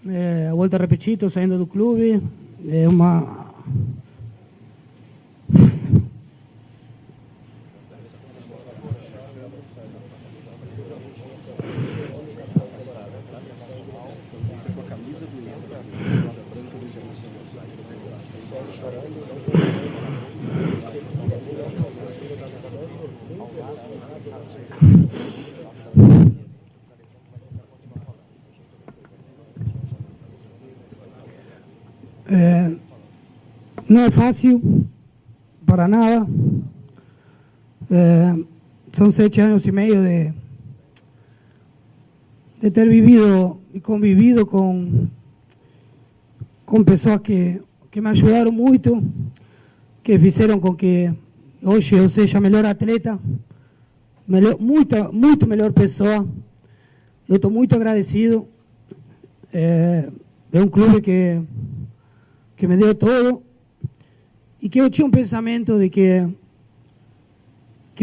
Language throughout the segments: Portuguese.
volto a repetir, estou saindo do clube, é uma... Não é fácil, para nada. São 7 anos e meio de ter vivido e convivido com pessoas que me ajudaram muito, que fizeram com que hoje eu seja melhor atleta, muito melhor pessoa. Eu estou muito agradecido. É um clube que me deu todo e que eu tinha um pensamento de que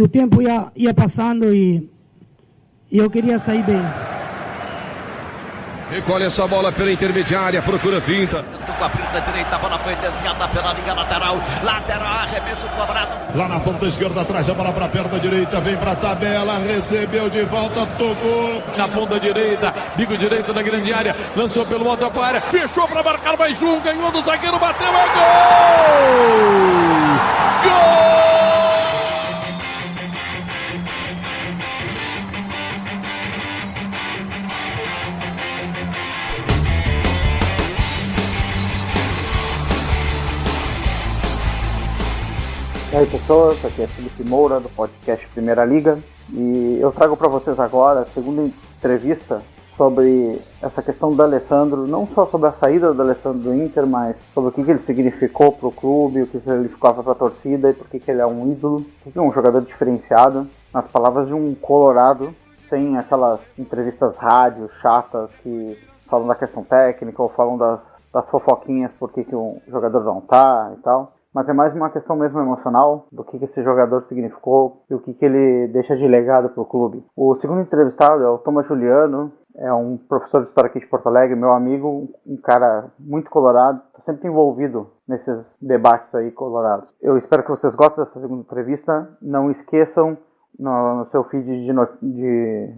o tempo ia passando e eu queria sair bem. Recolhe essa bola pela intermediária, procura finta. Com a pinta direita, a bola foi desviada pela linha lateral. Lateral, arremesso cobrado. Lá na ponta esquerda, traz a bola para a perna direita, vem para a tabela, recebeu de volta, tocou. Na ponta direita, bico direito da grande área, lançou pelo alto da área, fechou para marcar mais um, ganhou do zagueiro, bateu, é gol! Gol! E aí pessoas, aqui é Felipe Moura do podcast Primeira Liga e eu trago para vocês agora a segunda entrevista sobre essa questão do D'Alessandro, não só sobre a saída do D'Alessandro do Inter, mas sobre o que ele significou para o clube, o que ele significava para a torcida e por que ele é um ídolo, porque é um jogador diferenciado, nas palavras de um colorado, sem aquelas entrevistas rádio chatas que falam da questão técnica ou falam das fofoquinhas por que um jogador não tá e tal. Mas é mais uma questão mesmo emocional do que esse jogador significou e o que ele deixa de legado para o clube. O segundo entrevistado é o Thomas Juliano, é um professor de história aqui de Porto Alegre, meu amigo, um cara muito colorado, está sempre envolvido nesses debates aí colorados. Eu espero que vocês gostem dessa segunda entrevista. Não esqueçam, no seu feed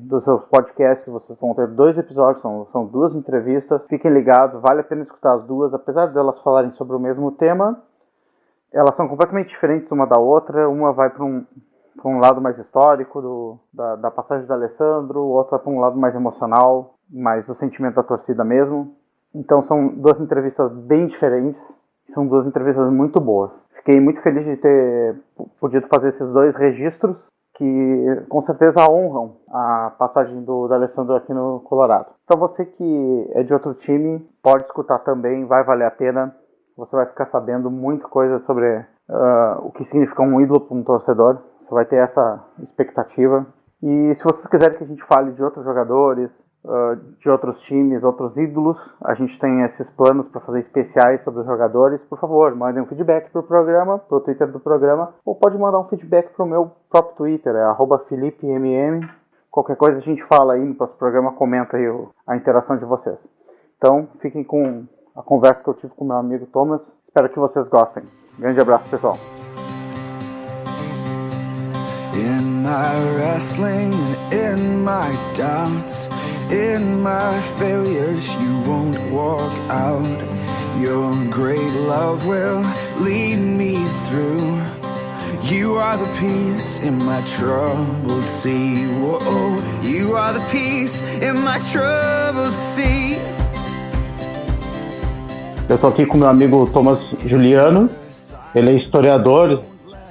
dos seus podcasts, vocês vão ter 2 episódios, são 2 entrevistas. Fiquem ligados, vale a pena escutar as duas, apesar delas falarem sobre o mesmo tema. Elas são completamente diferentes uma da outra. Uma vai para um lado mais histórico da passagem do D'Alessandro, outra para um lado mais emocional, mais do sentimento da torcida mesmo. Então são 2 entrevistas bem diferentes, são 2 entrevistas muito boas. Fiquei muito feliz de ter podido fazer esses 2 registros que com certeza honram a passagem do D'Alessandro aqui no Colorado. Para você que é de outro time, pode escutar também, vai valer a pena. Você vai ficar sabendo muita coisa sobre o que significa um ídolo para um torcedor. Você vai ter essa expectativa. E se vocês quiserem que a gente fale de outros jogadores, de outros times, outros ídolos, a gente tem esses planos para fazer especiais sobre os jogadores. Por favor, mandem um feedback para o programa, para o Twitter do programa, ou pode mandar um feedback para o meu próprio Twitter, é @FelipeMM. Qualquer coisa a gente fala aí no próximo programa, comenta aí a interação de vocês. Então, fiquem com a conversa que eu tive com meu amigo Thomas. Espero que vocês gostem. Grande abraço, pessoal. In my wrestling and in my doubts, in my failures you won't walk out. Your great love will lead me through. You are the peace in my troubled sea. Whoa, you are the peace in my troubled sea. Eu estou aqui com meu amigo Thomas Juliano. Ele é historiador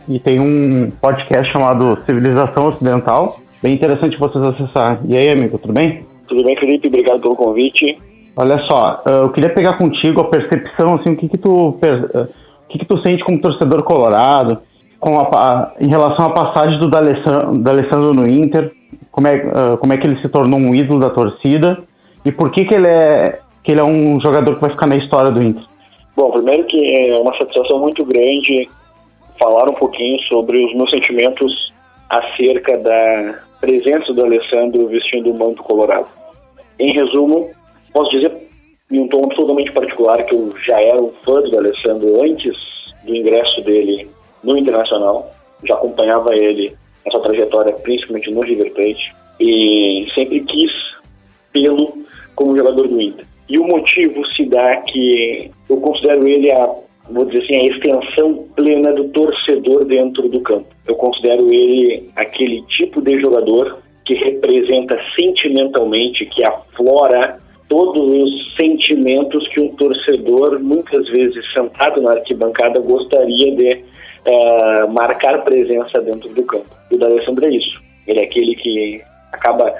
e tem um podcast chamado Civilização Ocidental. Bem interessante vocês acessarem. E aí, amigo, tudo bem? Tudo bem, Felipe? Obrigado pelo convite. Olha só, eu queria pegar contigo a percepção, assim, o que tu sente como torcedor colorado em relação à passagem do D'Alessandro no Inter, como é que ele se tornou um ídolo da torcida e por que ele é um jogador que vai ficar na história do Inter. Bom, primeiro que é uma satisfação muito grande falar um pouquinho sobre os meus sentimentos acerca da presença do D'Alessandro vestindo o manto colorado. Em resumo, posso dizer em um tom absolutamente particular, que eu já era um fã do D'Alessandro antes do ingresso dele no Internacional, já acompanhava ele nessa trajetória, principalmente no River Plate, e sempre quis tê-lo como jogador do Inter. E o motivo se dá que eu considero ele vou dizer assim, a extensão plena do torcedor dentro do campo. Eu considero ele aquele tipo de jogador que representa sentimentalmente, que aflora todos os sentimentos que um torcedor, muitas vezes sentado na arquibancada, gostaria de marcar presença dentro do campo. E o D'Alessandro é isso. Ele é aquele que acaba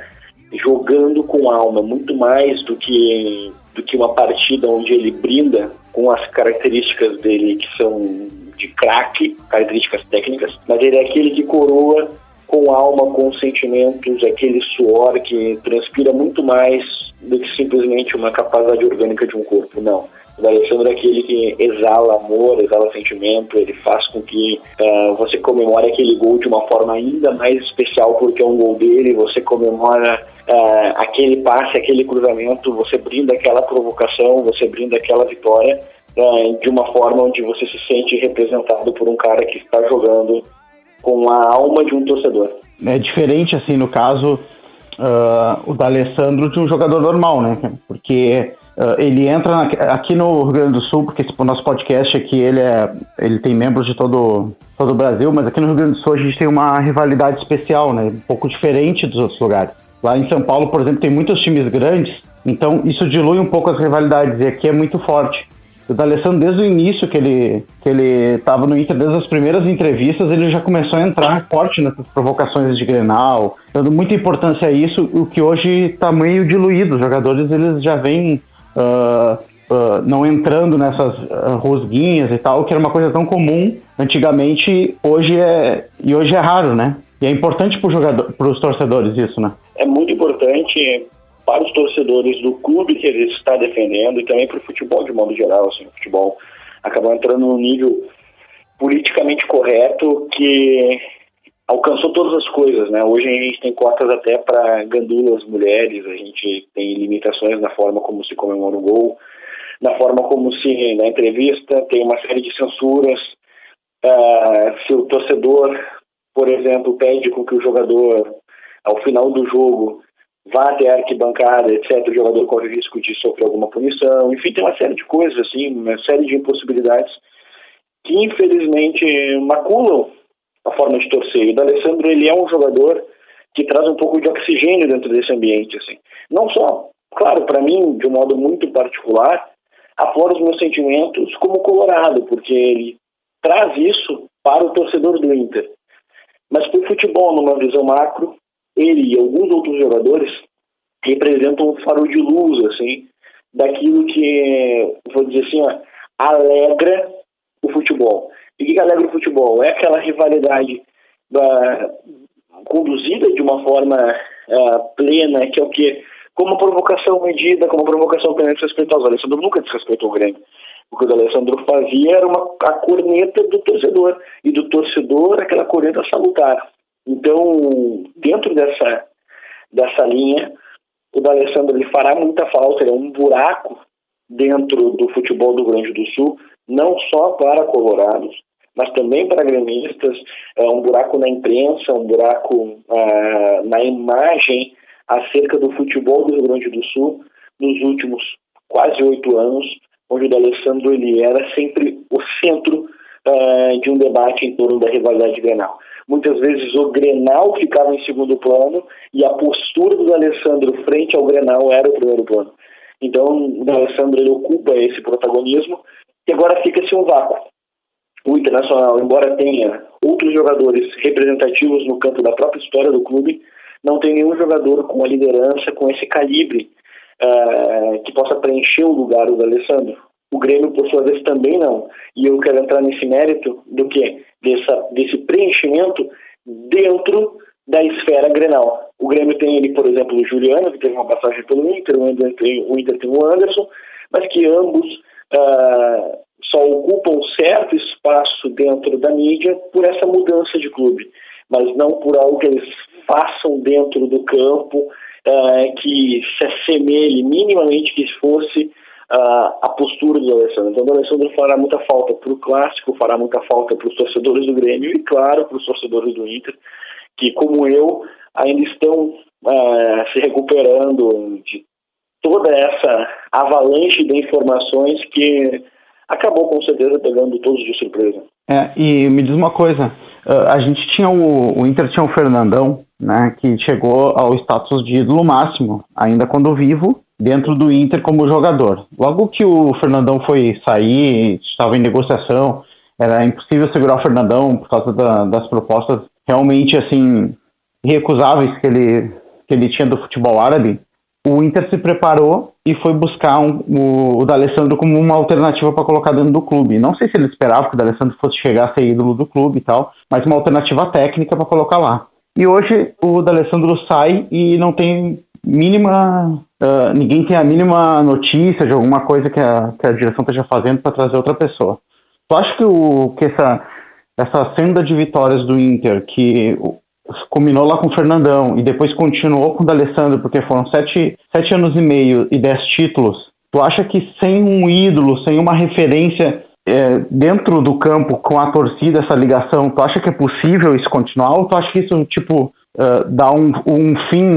jogando com alma, muito mais do que uma partida onde ele brinda com as características dele que são de craque, características técnicas, mas ele é aquele que coroa com alma, com sentimentos, aquele suor que transpira muito mais do que simplesmente uma capacidade orgânica de um corpo, não. O D'Alessandro é aquele que exala amor, exala sentimento, ele faz com que você comemore aquele gol de uma forma ainda mais especial porque é um gol dele, você comemora aquele passe, aquele cruzamento, você brinda aquela provocação, você brinda aquela vitória de uma forma onde você se sente representado por um cara que está jogando com a alma de um torcedor. É diferente, assim, no caso, o D'Alessandro de um jogador normal, né? Porque ele entra aqui no Rio Grande do Sul, porque esse nosso podcast aqui, ele tem membros de todo o Brasil, mas aqui no Rio Grande do Sul a gente tem uma rivalidade especial, né? Um pouco diferente dos outros lugares. Lá em São Paulo, por exemplo, tem muitos times grandes, então isso dilui um pouco as rivalidades, e aqui é muito forte. O D'Alessandro, desde o início que ele estava no Inter, desde as primeiras entrevistas, ele já começou a entrar forte nessas provocações de Grenal, dando muita importância a isso, o que hoje está meio diluído. Os jogadores eles já vêm não entrando nessas rosguinhas e tal, que era uma coisa tão comum antigamente, hoje é raro, né? E é importante para os torcedores isso, né? É muito importante para os torcedores do clube que ele está defendendo e também para o futebol de modo geral. Assim, o futebol acabou entrando num nível politicamente correto que alcançou todas as coisas, né? Hoje a gente tem cotas até para gandulas mulheres, a gente tem limitações na forma como se comemora o gol, na forma como se, na entrevista, tem uma série de censuras. Se o torcedor, por exemplo, pede com que o jogador, ao final do jogo, vá até a arquibancada, etc., o jogador corre o risco de sofrer alguma punição. Enfim, tem uma série de coisas, assim, uma série de impossibilidades que, infelizmente, maculam a forma de torcer. E o D'Alessandro, ele é um jogador que traz um pouco de oxigênio dentro desse ambiente, assim. Não só, claro, para mim, de um modo muito particular, aflora os meus sentimentos como colorado, porque ele traz isso para o torcedor do Inter. Mas para o futebol, numa visão macro, ele e alguns outros jogadores representam um farol de luz, assim, daquilo que, vou dizer assim, alegra o futebol. E o que alegra o futebol? É aquela rivalidade conduzida de uma forma plena, que é o quê? Como uma provocação medida, como uma provocação plena desrespeitosa. O D'Alessandro nunca desrespeitou o Grêmio. O que o D'Alessandro fazia era a corneta do torcedor. E do torcedor, aquela corneta salutar. Então, dentro dessa linha, o D'Alessandro ele fará muita falta. Ele é um buraco dentro do futebol do Rio Grande do Sul, não só para colorados, mas também para gremistas. É um buraco na imprensa, um buraco na imagem acerca do futebol do Rio Grande do Sul nos últimos quase 8 anos, onde o D'Alessandro ele era sempre o centro de um debate em torno da rivalidade Grenal. Muitas vezes o Grenal ficava em segundo plano e a postura do D'Alessandro frente ao Grenal era o primeiro plano. Então o D'Alessandro ele ocupa esse protagonismo e agora fica-se um vácuo. O Internacional, embora tenha outros jogadores representativos no campo da própria história do clube, não tem nenhum jogador com a liderança, com esse calibre que possa preencher o lugar do D'Alessandro. O Grêmio, por sua vez, também não. E eu quero entrar nesse mérito do quê? Desse preenchimento dentro da esfera Grenal. O Grêmio tem ele, por exemplo, o Juliano, que teve uma passagem pelo Inter, o Inter tem o Anderson, mas que ambos só ocupam um certo espaço dentro da mídia por essa mudança de clube, mas não por algo que eles façam dentro do campo que se assemelhe minimamente que fosse a postura do Alessandro. Então, o Alessandro fará muita falta para o Clássico, fará muita falta para os torcedores do Grêmio e, claro, para os torcedores do Inter, que, como eu, ainda estão se recuperando de toda essa avalanche de informações que acabou, com certeza, pegando todos de surpresa. E me diz uma coisa, a gente tinha o Inter tinha o Fernandão, né, que chegou ao status de ídolo máximo, ainda quando vivo, dentro do Inter como jogador. Logo que o Fernandão foi sair, estava em negociação, era impossível segurar o Fernandão por causa das propostas realmente assim irrecusáveis que ele tinha do futebol árabe. O Inter se preparou e foi buscar o D'Alessandro como uma alternativa para colocar dentro do clube. Não sei se ele esperava que o D'Alessandro fosse chegar a ser ídolo do clube e tal, mas uma alternativa técnica para colocar lá. E hoje o D'Alessandro sai e não tem ninguém tem a mínima notícia de alguma coisa que a direção esteja fazendo para trazer outra pessoa. Tu acha que essa senda de vitórias do Inter, que combinou lá com o Fernandão e depois continuou com o D'Alessandro, porque foram 7 anos e meio e 10 títulos, tu acha que sem um ídolo, sem uma referência dentro do campo com a torcida, essa ligação, tu acha que é possível isso continuar ou tu acha que isso dá um fim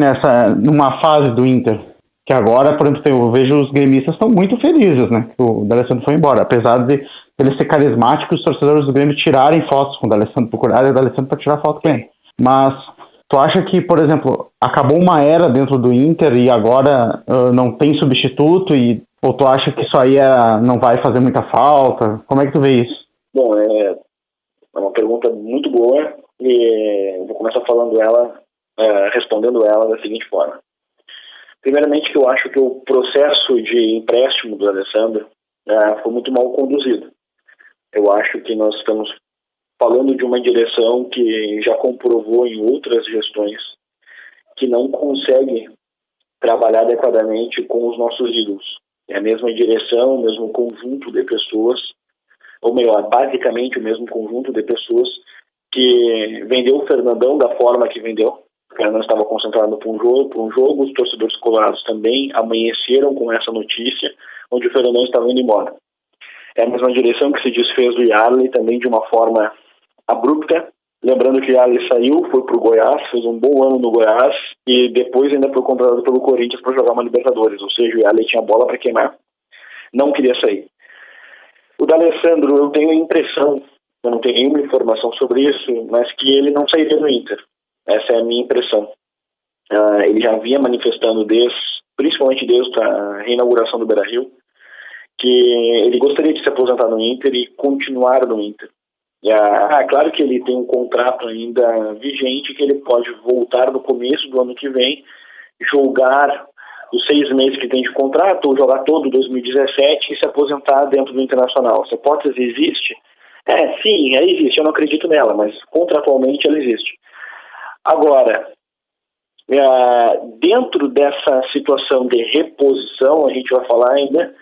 numa fase do Inter? Que agora, por exemplo, eu vejo os gremistas estão muito felizes, né, que o D'Alessandro foi embora, apesar de ele ser carismático, os torcedores do Grêmio tirarem fotos com o D'Alessandro, procurarem o D'Alessandro para tirar foto com ele. Mas tu acha que, por exemplo, acabou uma era dentro do Inter e agora não tem substituto? Ou tu acha que isso aí não vai fazer muita falta? Como é que tu vê isso? Bom, é uma pergunta muito boa e vou começar respondendo ela da seguinte forma. Primeiramente, que eu acho que o processo de empréstimo do Alessandro foi muito mal conduzido. Eu acho que nós estamos falando de uma direção que já comprovou em outras gestões que não consegue trabalhar adequadamente com os nossos ídolos. É a mesma direção, o mesmo conjunto de pessoas, ou melhor, basicamente o mesmo conjunto de pessoas que vendeu o Fernandão da forma que vendeu. O Fernandão estava concentrado para um jogo, os torcedores colorados também amanheceram com essa notícia, onde o Fernandão estava indo embora. É a mesma direção que se desfez do Yarley também de uma forma abrupta, lembrando que o Yarley saiu, foi para o Goiás, fez um bom ano no Goiás e depois ainda foi contratado pelo Corinthians para jogar uma Libertadores, ou seja, o Yarley tinha bola para queimar, não queria sair. O D'Alessandro, eu tenho a impressão, eu não tenho nenhuma informação sobre isso, mas que ele não sairia do Inter. Essa é a minha impressão. Ele já vinha manifestando principalmente desde a reinauguração do Beira-Rio, que ele gostaria de se aposentar no Inter e continuar no Inter. Claro que ele tem um contrato ainda vigente, que ele pode voltar no começo do ano que vem, jogar os 6 meses que tem de contrato, ou jogar todo 2017 e se aposentar dentro do Internacional. Essa hipótese existe? Sim, ela existe, eu não acredito nela, mas contratualmente ela existe. Agora, dentro dessa situação de reposição, a gente vai falar ainda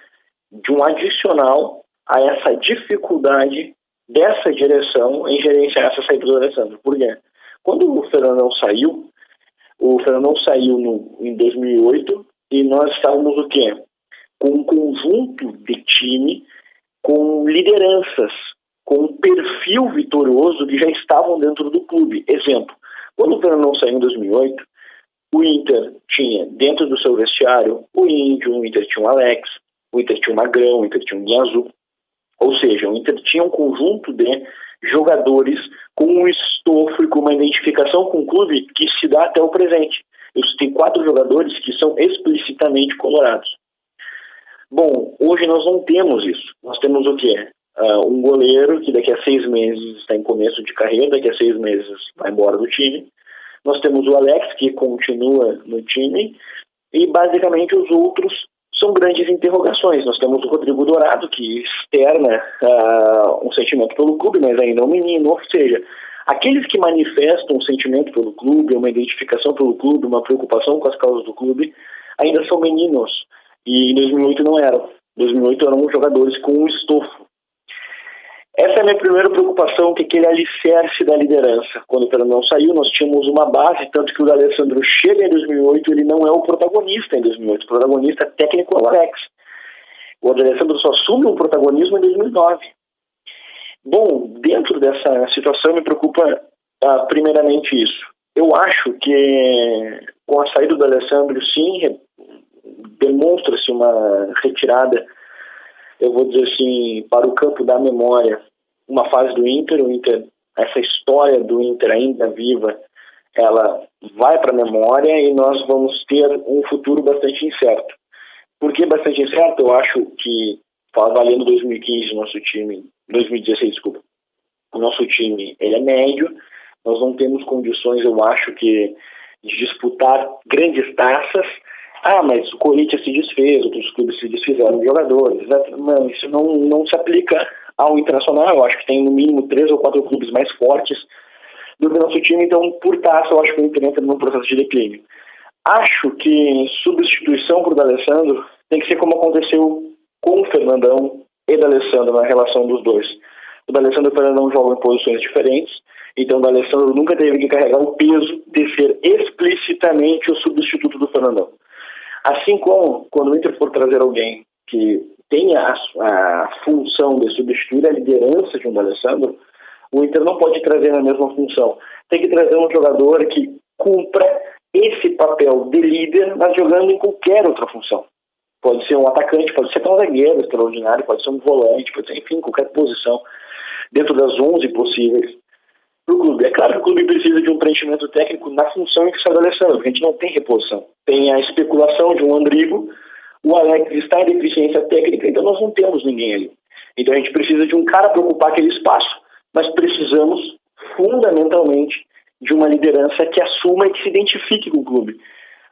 de um adicional a essa dificuldade dessa direção em gerenciar essa saída do Alessandro. Por quê? Quando o Fernandão saiu em 2008 e nós estávamos o quê? Com um conjunto de time com lideranças, com um perfil vitorioso que já estavam dentro do clube. Exemplo, quando o Fernandão saiu em 2008, o Inter tinha dentro do seu vestiário o Índio, o Inter tinha o Alex, o Inter tinha o Magrão, o Inter tinha o Guiazul. Ou seja, o Inter tinha um conjunto de jogadores com um estofo e com uma identificação com o clube que se dá até o presente. Eu citei 4 jogadores que são explicitamente colorados. Bom, hoje nós não temos isso. Nós temos o quê? Um goleiro que daqui a 6 meses está em começo de carreira, daqui a 6 meses vai embora do time. Nós temos o Alex, que continua no time, e basicamente os outros são grandes interrogações. Nós temos o Rodrigo Dourado, que externa um sentimento pelo clube, mas ainda é um menino. Ou seja, aqueles que manifestam um sentimento pelo clube, uma identificação pelo clube, uma preocupação com as causas do clube, ainda são meninos. E em 2008 não eram. Em 2008 eram jogadores com um estofo. Essa é a minha primeira preocupação, que aquele alicerce da liderança. Quando o Fernandão saiu, nós tínhamos uma base, tanto que o D'Alessandro chega em 2008, ele não é o protagonista em 2008. O protagonista técnico é o Alex. O O D'Alessandro só assume um protagonismo em 2009. Bom, dentro dessa situação me preocupa primeiramente isso. Eu acho que com a saída do D'Alessandro, sim, demonstra-se uma retirada, eu vou dizer assim, para o campo da memória, uma fase do Inter. O Inter, essa história do Inter ainda viva, ela vai para a memória e nós vamos ter um futuro bastante incerto. Por que bastante incerto? Eu acho que, valendo 2015, nosso time, 2016, desculpa, o nosso time, ele é médio, nós não temos condições, eu acho, que de disputar grandes taças. Mas o Corinthians se desfez, outros clubes se desfizeram de jogadores. Não, isso não se aplica ao Internacional. Eu acho que tem no mínimo 3 ou 4 clubes mais fortes do que o nosso time, então por taça eu acho que o Inter entra num processo de declínio. Acho que substituição por D'Alessandro tem que ser como aconteceu com o Fernandão e D'Alessandro na relação dos dois. O D'Alessandro e o Fernandão jogam em posições diferentes, então o D'Alessandro nunca teve que carregar o peso de ser explicitamente o substituto do Fernandão. Assim como quando o Inter for trazer alguém que tenha a função de substituir a liderança de um D'Alessandro, o Inter não pode trazer na mesma função. Tem que trazer um jogador que cumpra esse papel de líder, mas jogando em qualquer outra função. Pode ser um atacante, pode ser um zagueiro extraordinário, pode ser um volante, pode ser, enfim, qualquer posição, dentro das 11 possíveis para o clube. É claro que o clube precisa de um preenchimento técnico na função em que está o D'Alessandro, porque a gente não tem reposição. Tem a especulação de um Andrigo, o Alex está em deficiência técnica, então nós não temos ninguém ali. Então a gente precisa de um cara para ocupar aquele espaço, mas precisamos, fundamentalmente, de uma liderança que assuma e que se identifique com o clube.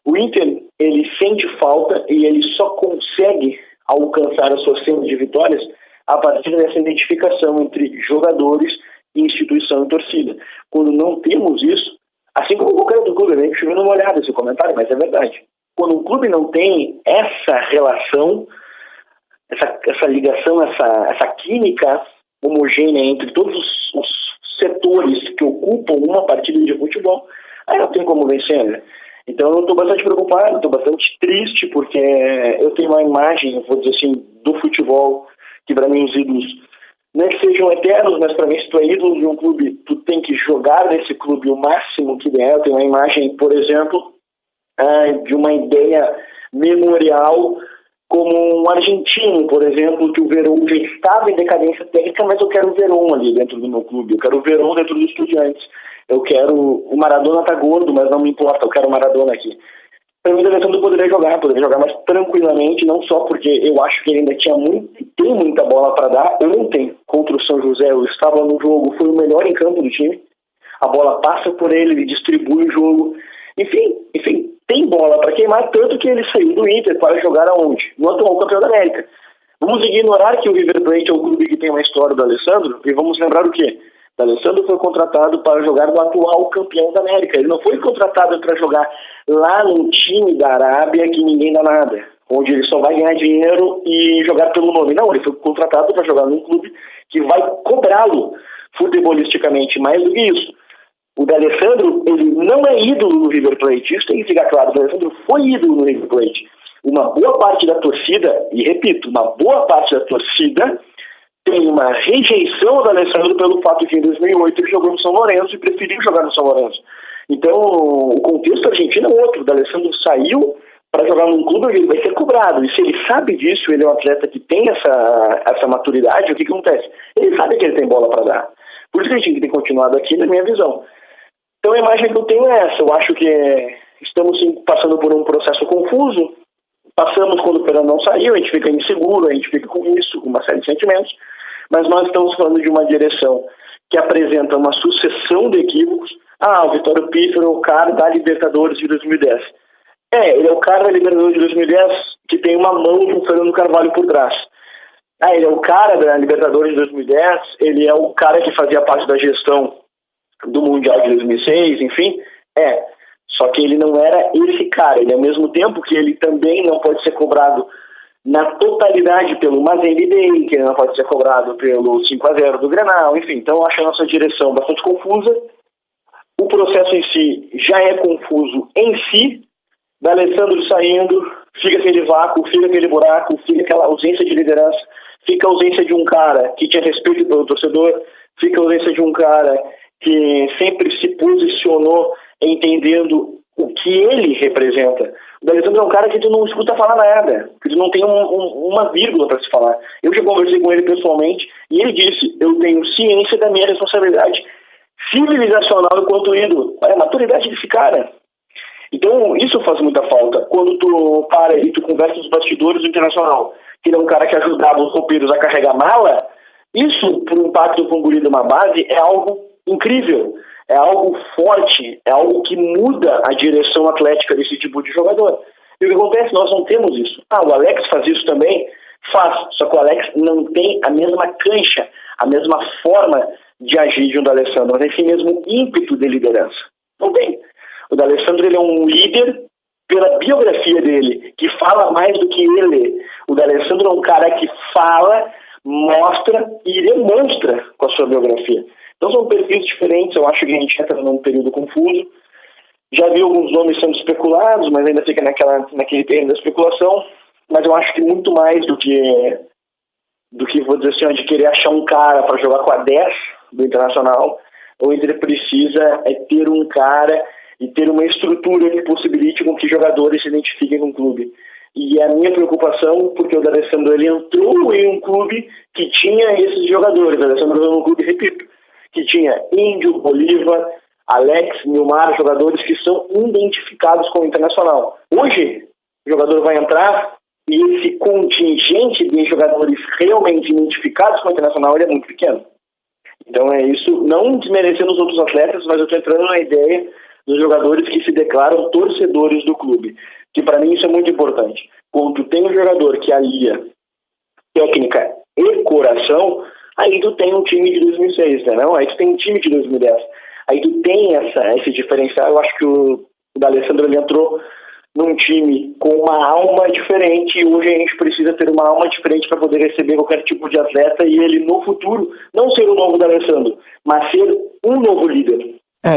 O Inter, ele sente falta e ele só consegue alcançar a sua cena de vitórias a partir dessa identificação entre jogadores, instituição e torcida. Quando não temos isso, assim como qualquer outro clube, nem chovendo uma olhada esse comentário, mas é verdade. Quando um clube não tem essa relação, essa ligação, essa química homogênea entre todos os setores que ocupam uma partida de futebol, aí não tem como vencer, né? Então eu estou bastante preocupado, estou bastante triste, porque eu tenho uma imagem, vou dizer assim, do futebol, que para mim os ídolos não é que sejam eternos, mas para mim se tu é ídolo de um clube, tu tem que jogar nesse clube o máximo que der. Eu tenho uma imagem, por exemplo, de uma ideia memorial como um argentino, por exemplo, que o Verón já estava em decadência técnica, mas eu quero o Verón ali dentro do meu clube, eu quero o Verón dentro dos Estudiantes, eu quero o Maradona tá gordo, mas não me importa, eu quero o Maradona aqui. Para mim, o D'Alessandro poderia jogar mais tranquilamente, não só porque eu acho que ele ainda tem muita bola para dar. Ontem, contra o São José, eu estava no jogo, foi o melhor em campo do time, a bola passa por ele distribui o jogo, enfim, tem bola para queimar, tanto que ele saiu do Inter para jogar aonde? No atual campeão da América. Vamos ignorar que o River Plate é um clube que tem uma história do D'Alessandro, e vamos lembrar o quê? O D'Alessandro foi contratado para jogar no atual campeão da América. Ele não foi contratado para jogar lá num time da Arábia que ninguém dá nada, onde ele só vai ganhar dinheiro e jogar pelo nome. Não, ele foi contratado para jogar num clube que vai cobrá-lo futebolisticamente mais do que isso. O D'Alessandro, ele não é ídolo no River Plate, isso tem que ficar claro. O D'Alessandro foi ídolo no River Plate. Uma boa parte da torcida, e repito, uma boa parte da torcida tem uma rejeição do D'Alessandro pelo fato que em 2008 ele jogou no São Lourenço e preferiu jogar no São Lourenço. Então, o contexto argentino é outro. O D'Alessandro saiu para jogar num clube onde ele vai ser cobrado. E se ele sabe disso, ele é um atleta que tem essa maturidade, o que acontece? Ele sabe que ele tem bola para dar. Por isso que a gente tem continuado aqui, na minha visão. Então, a imagem que eu tenho é essa. Eu acho que estamos sim, passando por um processo confuso. Passamos quando o Fernandão saiu, a gente fica inseguro, a gente fica com isso, com uma série de sentimentos. Mas nós estamos falando de uma direção que apresenta uma sucessão de equívocos. O Vitório Pífero é o cara da Libertadores de 2010. Ele é o cara da Libertadores de 2010 que tem uma mão de um Fernando Carvalho por trás. Ele é o cara da Libertadores de 2010, ele é o cara que fazia parte da gestão do Mundial de 2006, enfim. Só que ele não era esse cara. Ele, ao mesmo tempo que ele também não pode ser cobrado na totalidade pelo Mazembe Day, que ele não pode ser cobrado pelo 5-0 do Grenal, enfim. Então eu acho a nossa direção bastante confusa. O processo em si já é confuso em si. D'Alessandro saindo, fica aquele vácuo, fica aquele buraco, fica aquela ausência de liderança, fica a ausência de um cara que tinha respeito pelo torcedor, fica a ausência de um cara que sempre se posicionou entendendo o que ele representa. O D'Alessandro é um cara que tu não escuta falar nada, que tu não tem uma vírgula para se falar. Eu já conversei com ele pessoalmente e ele disse, eu tenho ciência da minha responsabilidade civilizacional enquanto ídolo. Olha a maturidade desse cara. Então, isso faz muita falta. Quando tu para e tu conversa nos bastidores do Internacional, que ele é um cara que ajudava os roupeiros a carregar mala, isso, por um impacto com o guri de uma base, é algo incrível, é algo forte, é algo que muda a direção atlética desse tipo de jogador. E o que acontece? Nós não temos isso. O Alex faz isso também? Faz, só que o Alex não tem a mesma cancha, a mesma forma de agir de um D'Alessandro, não tem esse mesmo ímpeto de liderança. Não tem. O D'Alessandro, ele é um líder pela biografia dele, que fala mais do que ele. O D'Alessandro é um cara que fala, mostra e demonstra com a sua biografia. Então são perfis diferentes, eu acho que a gente entra num período confuso. Já vi alguns nomes sendo especulados, mas ainda fica naquele terreno da especulação. Mas eu acho que muito mais do que vou dizer assim, de querer achar um cara para jogar com a 10 do Internacional, o Inter precisa ter um cara e ter uma estrutura que possibilite com que jogadores se identifiquem com o clube. E a minha preocupação, porque o D'Alessandro ele entrou em um clube que tinha esses jogadores. O D'Alessandro entrou num clube, repito, que tinha Índio, Bolívar, Alex, Nilmar, jogadores que são identificados com o Internacional. Hoje, o jogador vai entrar e esse contingente de jogadores realmente identificados com o Internacional ele é muito pequeno. Então é isso, não desmerecendo os outros atletas, mas eu estou entrando na ideia dos jogadores que se declaram torcedores do clube, que para mim isso é muito importante. Quando tu tem um jogador que alia técnica e coração, aí tu tem um time de 2006, né? Não? Aí tu tem um time de 2010. Aí tu tem esse diferencial. Eu acho que o D'Alessandro ele entrou num time com uma alma diferente e hoje a gente precisa ter uma alma diferente para poder receber qualquer tipo de atleta e ele no futuro não ser o novo D'Alessandro, mas ser um novo líder.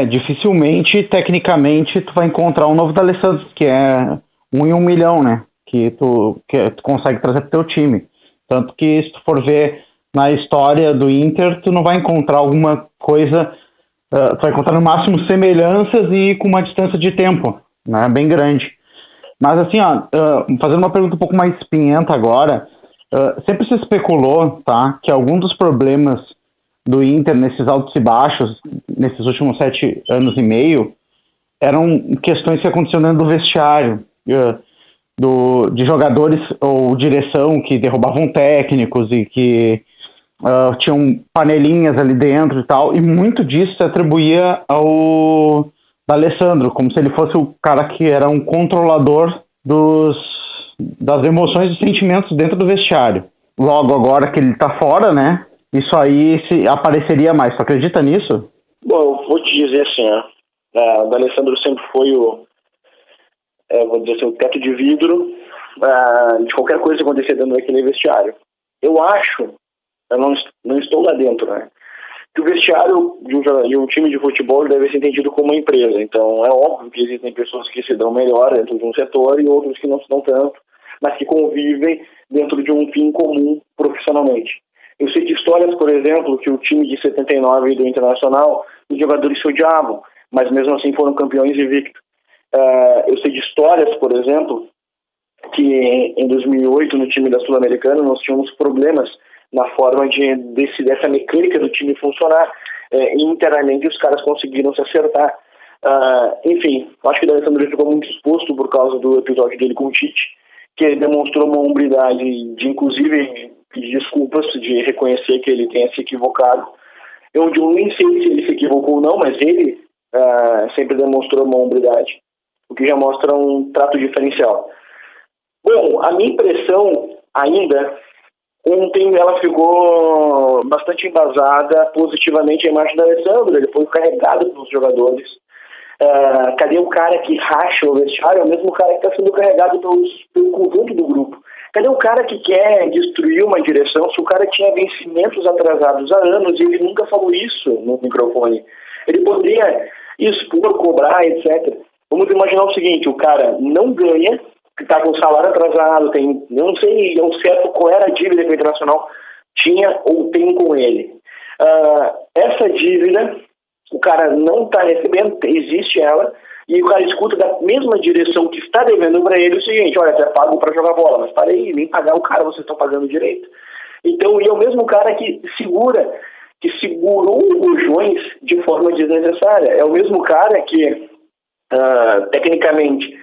Dificilmente, tecnicamente, tu vai encontrar um novo D'Alessandro, que é 1 em 1 milhão, né? Que tu consegue trazer pro teu time. Tanto que se tu for ver na história do Inter, tu não vai encontrar alguma coisa, tu vai encontrar no máximo semelhanças e com uma distância de tempo, né? Bem grande. Mas assim, fazendo uma pergunta um pouco mais espinhenta agora, sempre se especulou, tá, que algum dos problemas do Inter nesses altos e baixos, nesses últimos 7 anos e meio, eram questões que aconteciam dentro do vestiário, de jogadores ou direção que derrubavam técnicos e que tinham panelinhas ali dentro e tal, e muito disso se atribuía ao D'Alessandro, como se ele fosse o cara que era um controlador das emoções e sentimentos dentro do vestiário. Logo, agora que ele tá fora, né, isso aí apareceria mais. Tu acredita nisso? Bom, eu vou te dizer assim, o D'Alessandro sempre foi o teto de vidro de qualquer coisa que acontecer dentro daquele vestiário. Eu acho, eu não estou lá dentro, né, que o vestiário de um time de futebol deve ser entendido como uma empresa. Então, é óbvio que existem pessoas que se dão melhor dentro de um setor e outros que não se dão tanto, mas que convivem dentro de um fim comum profissionalmente. Eu sei de histórias, por exemplo, que o time de 79 do Internacional, os jogadores se odiavam, mas mesmo assim foram campeões invictos. Eu sei de histórias, por exemplo, que em 2008, no time da Sul-Americana, nós tínhamos problemas na forma dessa mecânica do time funcionar. Internamente os caras conseguiram se acertar. Enfim, acho que o D'Alessandro ficou muito exposto por causa do episódio dele com o Tite, que ele demonstrou uma hombridade de, inclusive, pedir desculpas, de reconhecer que ele tenha se equivocado. Eu nem sei se ele se equivocou ou não, mas ele sempre demonstrou uma hombridade, o que já mostra um trato diferencial. Bom, a minha impressão ainda, ontem ela ficou bastante embasada positivamente a imagem do D'Alessandro. Ele foi carregado pelos jogadores. Cadê o cara que racha o vestiário? É o mesmo cara que está sendo carregado pelo conjunto do grupo. Cadê o cara que quer destruir uma direção se o cara tinha vencimentos atrasados há anos e ele nunca falou isso no microfone? Ele poderia expor, cobrar, etc. Vamos imaginar o seguinte, o cara não ganha, o está com salário atrasado, eu não sei ao certo qual era a dívida que o Internacional tinha ou tem com ele. Essa dívida, o cara não está recebendo, existe ela, e o cara escuta da mesma direção que está devendo para ele o seguinte: olha, você é pago para jogar bola, mas para aí, nem pagar o cara, vocês estão pagando direito. Então, e é o mesmo cara que segurou o Rojões de forma desnecessária. É o mesmo cara que, tecnicamente,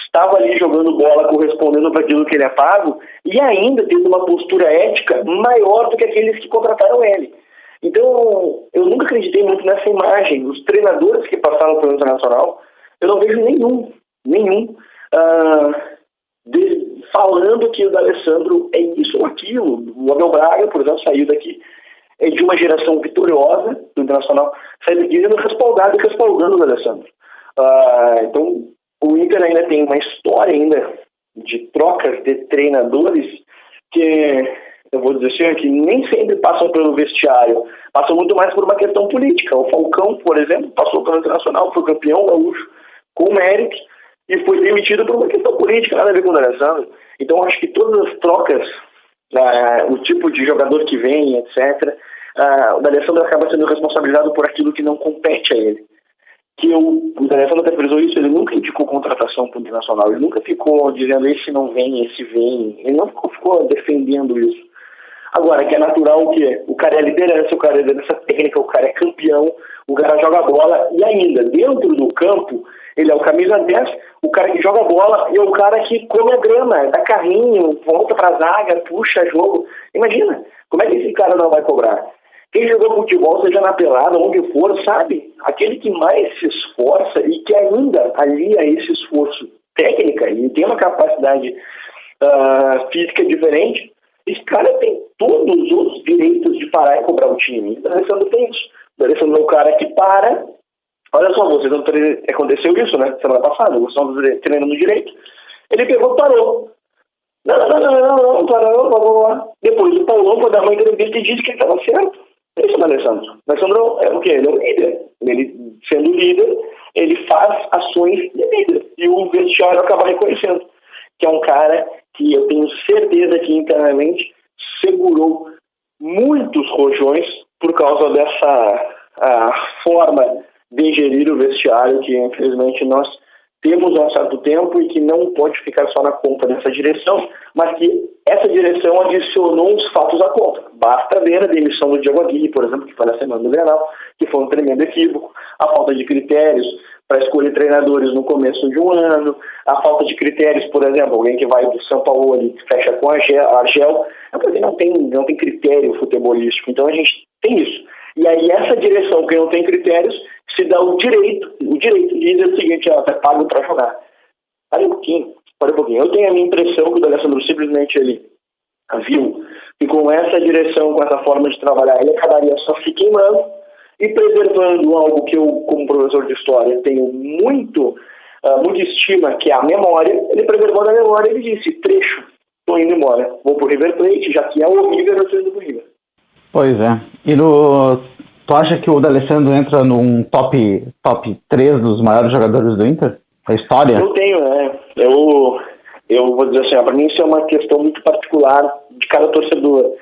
estava ali jogando bola, correspondendo para aquilo que ele é pago, e ainda tendo uma postura ética maior do que aqueles que contrataram ele. Então, eu nunca acreditei muito nessa imagem. Os treinadores que passaram pelo Internacional, eu não vejo nenhum falando que o D'Alessandro é isso ou aquilo. O Abel Braga, por exemplo, saiu daqui de uma geração vitoriosa do Internacional, saiu daqui respaldando o D'Alessandro. Então, o Inter ainda tem uma história ainda de trocas de treinadores que, eu vou dizer assim, que nem sempre passam pelo vestiário, passam muito mais por uma questão política. O Falcão, por exemplo, passou pelo Internacional, foi campeão gaúcho com mérito e foi demitido por uma questão política, nada a ver com o D'Alessandro. Então, acho que todas as trocas, o tipo de jogador que vem, etc., o D'Alessandro acaba sendo responsabilizado por aquilo que não compete a ele. O D'Alessandro até frisou isso, ele nunca indicou contratação para o Internacional, ele nunca ficou dizendo esse não vem, esse vem, ele não ficou defendendo isso. Agora, que é natural que o cara é liderança, o cara é liderança técnica, o cara é campeão, o cara joga bola, e ainda, dentro do campo, ele é o camisa 10, o cara que joga bola, e é o cara que come a grama, dá carrinho, volta pra zaga, puxa jogo. Imagina, como é que esse cara não vai cobrar? Quem jogou futebol, seja na pelada, onde for, sabe? Aquele que mais se esforça e que ainda alia esse esforço técnica e tem uma capacidade física diferente, esse cara tem todos os direitos de parar e cobrar o time. O D'Alessandro tem isso. O D'Alessandro é o cara que para. Olha só, vocês não aconteceu isso, né? Semana passada, vocês estão treinando direito. Ele pegou e parou. Não, parou, vamos lá. Depois o Paulão foi dar uma entrevista e disse que ele estava certo. Esse é o D'Alessandro. O D'Alessandro é o quê? Ele é um líder. Ele, sendo líder, ele faz ações de líder. E o vestiário acaba reconhecendo que é um cara que eu tenho certeza que internamente segurou muitos rojões por causa dessa forma de gerir o vestiário que, infelizmente, nós temos há um certo tempo e que não pode ficar só na conta dessa direção, mas que essa direção adicionou os fatos à conta. Basta ver a demissão do Diego Aguirre, por exemplo, que foi na semana do Grenal, que foi um tremendo equívoco, a falta de critérios para escolher treinadores no começo de um ano, a falta de critérios, por exemplo, alguém que vai do São Paulo e fecha com a Argel, é porque não tem critério futebolístico, então a gente tem isso. E aí essa direção que não tem critérios se dá o direito de dizer o seguinte: você paga para jogar. Pare um pouquinho. Eu tenho a minha impressão que o D'Alessandro simplesmente ele viu que com essa direção, com essa forma de trabalhar, ele acabaria só se queimando e preservando algo que eu, como professor de história, tenho muita estima, que é a memória. Ele preservou na memória e ele disse: trecho, estou indo embora, vou pro River Plate, já que é o River, eu estou indo pro River. Pois é. E tu acha que o D'Alessandro entra num top 3 dos maiores jogadores do Inter? Da história? Eu tenho, né? Eu vou dizer assim, para mim isso é uma questão muito particular de cada torcedor.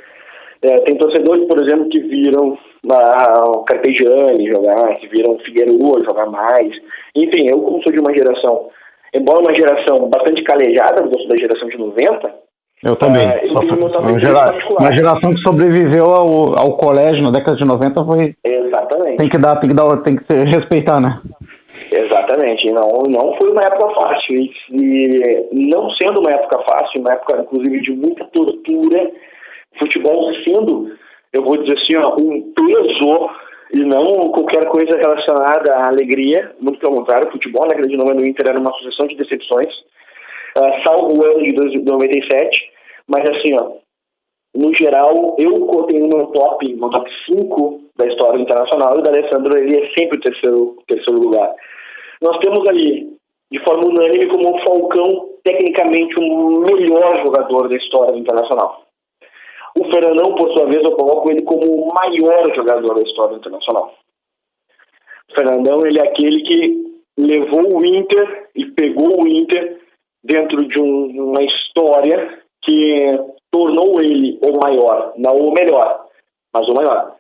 Tem torcedores, por exemplo, que viram o Carpegiani jogar, que viram o Figueiredo jogar mais. Enfim, eu, como sou de uma geração, embora uma geração bastante calejada, eu sou da geração de 90, eu também. Uma geração que sobreviveu ao colégio na década de 90 foi. Exatamente. Tem que respeitar, né? Exatamente. Não foi uma época fácil. E não sendo uma época fácil, uma época, inclusive, de muita tortura, futebol sendo, eu vou dizer assim, um peso e não qualquer coisa relacionada à alegria. Muito pelo contrário, o futebol na década de 90 no Inter era uma sucessão de decepções. Salvo o ano de 97, mas assim, no geral, eu coloquei no meu top 5 da história internacional, e o D'Alessandro, ele é sempre o terceiro lugar. Nós temos ali, de forma unânime, como o Falcão, tecnicamente, o melhor jogador da história do Internacional. O Fernandão, por sua vez, eu coloco ele como o maior jogador da história internacional. O Fernandão, ele é aquele que levou o Inter e pegou o Inter dentro de uma história que tornou ele o maior, não o melhor, mas o maior.